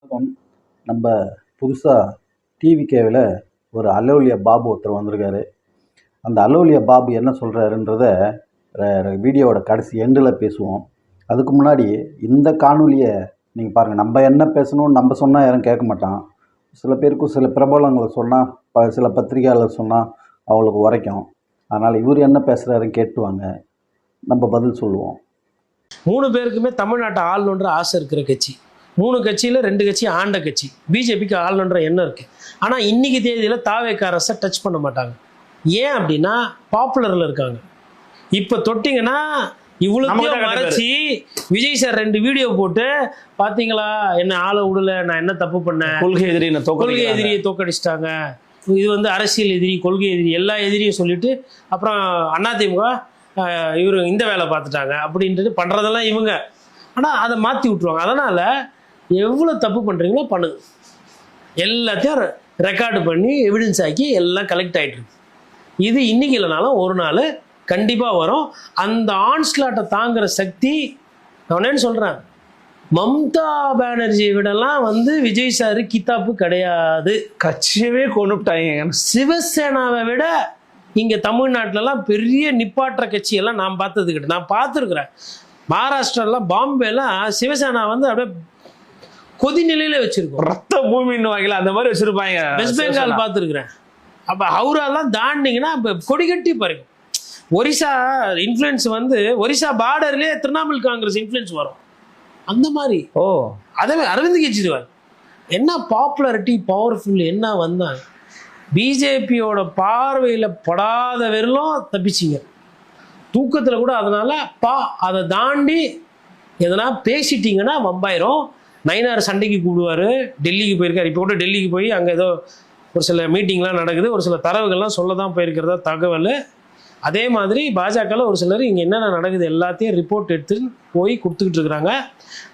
அனைவருக்கும் நம்ம புதுசாக டிவிகேவில் ஒரு அலோலியா பாபு ஒருத்தர் வந்திருக்காரு. அந்த அலோலியா பாபு என்ன சொல்கிறாருன்றத வீடியோவோட கடைசி எண்டில் பேசுவோம். அதுக்கு முன்னாடி இந்த காணொலியை நீங்கள் பாருங்கள். நம்ம என்ன பேசணும்னு நம்ம சொன்னால் யாரும் கேட்க மாட்டான். சில பேருக்கும் சில பிரபலங்களை சொன்னால் சில பத்திரிகையாளர் சொன்னால் அவங்களுக்கு உரைக்கும். அதனால் இவர் என்ன பேசுகிறாருன்னு கேட்டுவாங்க, நம்ம பதில் சொல்லுவோம். 3 பேருக்குமே தமிழ்நாட்டை ஆளணுன்ற ஆசை இருக்கிற கட்சி. 3 கட்சியில் 2 கட்சி ஆண்ட கட்சி. பிஜேபிக்கு ஆளணுன்ற எண்ணம் இருக்குது. ஆனால் இன்றைக்கி தேதியில் தாவேக அரசை டச் பண்ண மாட்டாங்க. ஏன் அப்படின்னா பாப்புலரில் இருக்காங்க. இப்போ தொட்டிங்கன்னா இவ்வளோ மறைச்சி விஜய் சார் 2 வீடியோ போட்டு பார்த்தீங்களா என்ன ஆளை விடல, நான் என்ன தப்பு பண்ணேன், கொள்கை எதிரியை தோக்கடிச்சிட்டாங்க, இது வந்து அரசியல் எதிரி, கொள்கை எதிரி, எல்லா எதிரியும் சொல்லிட்டு அப்புறம் அதிமுக இவர் இந்த வேலை பார்த்துட்டாங்க அப்படின்ட்டு பண்ணுறதெல்லாம் இவங்க. ஆனால் அதை மாற்றி விட்ருவாங்க. அதனால் எவ்வளோ தப்பு பண்ணுறீங்களோ பண்ணுங்க, எல்லாத்தையும் ரெக்கார்டு பண்ணி எவிடன்ஸ் ஆக்கி எல்லாம் கலெக்ட் ஆகிட்டுருக்கு. இது இன்றைக்கி இல்லைனாலும் ஒரு நாள் கண்டிப்பாக வரும். அந்த ஆன்ஸ்லாட்டை தாங்குகிற சக்தி நான் என்னன்னு சொல்கிறேன், மம்தா பானர்ஜியை விடலாம் வந்து விஜய் சார் கித்தாப்பு கிடையாது. கட்சியவே கொண்டுட்டாங்க. சிவசேனாவை விட இங்கே தமிழ்நாட்டிலலாம் பெரிய நிப்பாற்ற கட்சியெல்லாம் நான் பார்த்தது கிடையாது. நான் பார்த்துருக்குறேன். மகாராஷ்டிராலாம் பாம்பேலாம் சிவசேனா வந்து அப்படியே கொதிநிலையில் வச்சுருக்கோம். ரத்த பூமின்னு வாங்கல அந்த மாதிரி வச்சுருப்பாங்க. வெஸ்ட் பெங்கால் பார்த்துருக்குறேன். அப்போ ஹவுராலாம் தாண்டிங்கன்னா இப்போ கொடிகட்டி பறிக்கும். ஒரிசா இன்ஃப்ளூயன்ஸ் வந்து ஒரிசா பார்டர்லேயே திரிணாமுல் காங்கிரஸ் இன்ஃப்ளூயன்ஸ் வரும். அந்த மாதிரி அதே அரவிந்த் கெஜ்ரிவால் என்ன பாப்புலாரிட்டி பவர்ஃபுல் என்ன வந்தாங்க. பிஜேபியோட பார்வையில் படாத வெறும் தப்பிச்சிங்க தூக்கத்தில் கூட. அதனால் அதை தாண்டி எதனா பேசிட்டிங்கன்னா வம்பாயிரும். நயினார் சண்டைக்கு கூப்பிடுவார். டெல்லிக்கு போயிருக்காரு. இப்போ கூட டெல்லிக்கு போய் அங்கே ஏதோ ஒரு சில மீட்டிங்லாம் நடக்குது. ஒரு சில தரவுகள்லாம் சொல்ல தான் போயிருக்கிறதா தகவல். அதே மாதிரி பாஜகவில் ஒரு சிலர் இங்கே என்னென்ன நடக்குது எல்லாத்தையும் ரிப்போர்ட் எடுத்து போய் கொடுத்துக்கிட்டு இருக்கிறாங்க.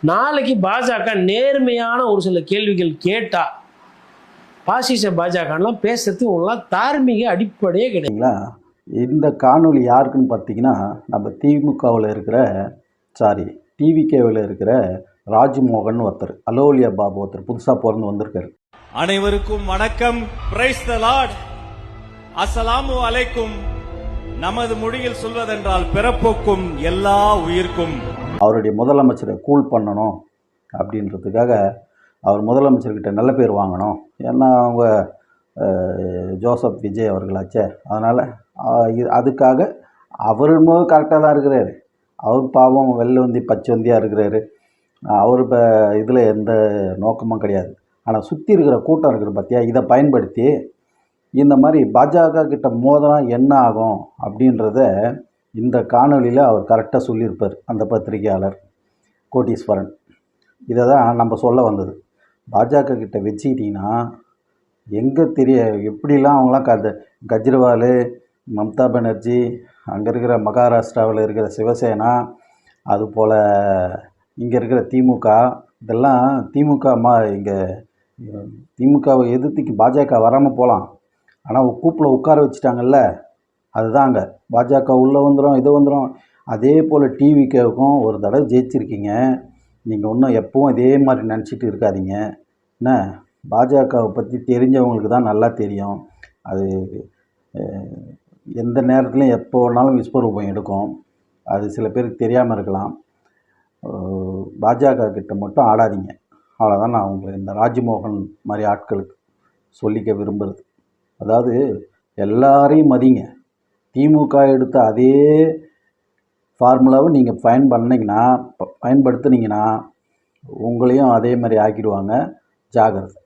நாளைக்கு பாஜக நேர்மையான ஒரு சில கேள்விகள் கேட்டால் பாசிச பாஜகலாம் பேசுறதுக்கு உங்களாம் தார்மீக அடிப்படையே கிடையாதுங்களா. இந்த காணொலி யாருக்குன்னு பார்த்தீங்கன்னா, நம்ம திமுகவில் இருக்கிற டிவிகேவில் இருக்கிற ராஜ்மோகன் ஒருத்தர், அலோலியா பாபு ஒருத்தர் புதுசாக பிறந்து வந்திருக்காரு. அனைவருக்கும் வணக்கம். Praise the Lord. அஸ்ஸலாமு அலைக்கும். நமது மொழியில் சொல்வதென்றால் பிறப்புக்கும் எல்லா உயிர்க்கும். அவருடைய முதலமைச்சரை கூல் பண்ணணும் அப்படின்றதுக்காக அவர் முதலமைச்சர்கிட்ட நல்ல பேர் வாங்கணும். ஏன்னா அவங்க ஜோசப் விஜய் அவர்களாச்சே. அதனால் அதுக்காக அவரும் கரெக்டாக தான் இருக்கிறாரு. அவர் பாவம் வெள்ளவந்தி பச்சவந்தியாக இருக்கிறாரு. அவர் இப்போ இதில் எந்த நோக்கமும் கிடையாது. ஆனால் சுற்றி இருக்கிற கூட்டம் இருக்கிற பார்த்தியா, இதை பயன்படுத்தி இந்த மாதிரி பாஜக கிட்ட மோதினா என்ன ஆகும் அப்படின்றத இந்த காணொலியில் அவர் கரெக்டாக சொல்லியிருப்பார். அந்த பத்திரிகையாளர் கோட்டீஸ்வரன் இதை தான் நம்ம சொல்ல வந்தது. பாஜக கிட்ட வச்சுக்கிட்டிங்கன்னா எங்கே எப்படிலாம் அவங்களாம் கெஜ்ரிவால், மம்தா பானர்ஜி, அங்கே இருக்கிற மகாராஷ்டிராவில் இருக்கிற சிவசேனா, அதுபோல் இங்கே இருக்கிற திமுக, இதெல்லாம் இங்கே திமுகவை எதிர்த்துக்கு பாஜக வராமல் போகலாம். ஆனால் கூப்பில் உட்கார வச்சுட்டாங்கல்ல, அதுதான் அங்கே பாஜக உள்ளே வந்துடும், இது வந்துடும். அதே போல் டிவிகேவுக்கும் ஒரு தடவை ஜெயிச்சிருக்கீங்க. நீங்கள் இன்னும் எப்பவும் இதே மாதிரி நினச்சிட்டு இருக்காதீங்க. என்ன, பாஜகவை பற்றி தெரிஞ்சவங்களுக்கு தான் நல்லா தெரியும். அது எந்த நேரத்துலையும் எப்போ வேணாலும் விஸ்வரூபம் எடுக்கும். அது சில பேருக்கு தெரியாமல் இருக்கலாம். பாஜக கிட்ட மட்டும் ஆடாதீங்க. அவ்வளோதான் நான் உங்களுக்கு இந்த ராஜ்மோகன் மாதிரி ஆட்களுக்கு சொல்லிக்க விரும்புகிறது. அதாவது எல்லாரையும் மதிங்க. திமுக எடுத்த அதே ஃபார்முலாவை நீங்கள் பயன்படுத்துனீங்கன்னா உங்களையும் அதே மாதிரி ஆக்கிடுவாங்க. ஜாகிரதை.